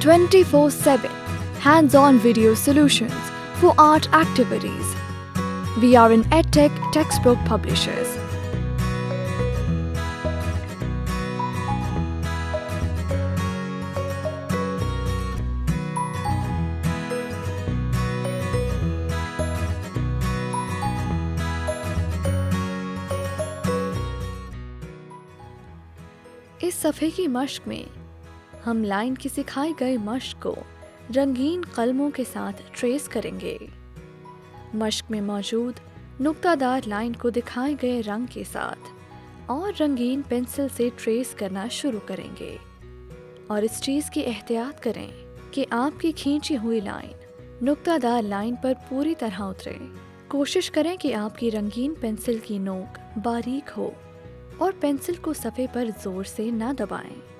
24/7 hands-on video solutions for art activities. We are an EdTech textbook publishers. इस सफ़े की मश्क में हम लाइन की सिखाई गई मश्क को रंगीन कलमों के साथ ट्रेस करेंगे। मश्क में मौजूद नुक्तादार लाइन को दिखाए गए रंग के साथ और रंगीन पेंसिल से ट्रेस करना शुरू करेंगे। और इस चीज़ की एहतियात करें कि आपकी खींची हुई लाइन नुक्तादार लाइन पर पूरी तरह उतरे। कोशिश करें कि आपकी रंगीन पेंसिल की नोक बारीक हो और पेंसिल को सफ़े पर ज़ोर से ना दबाएं।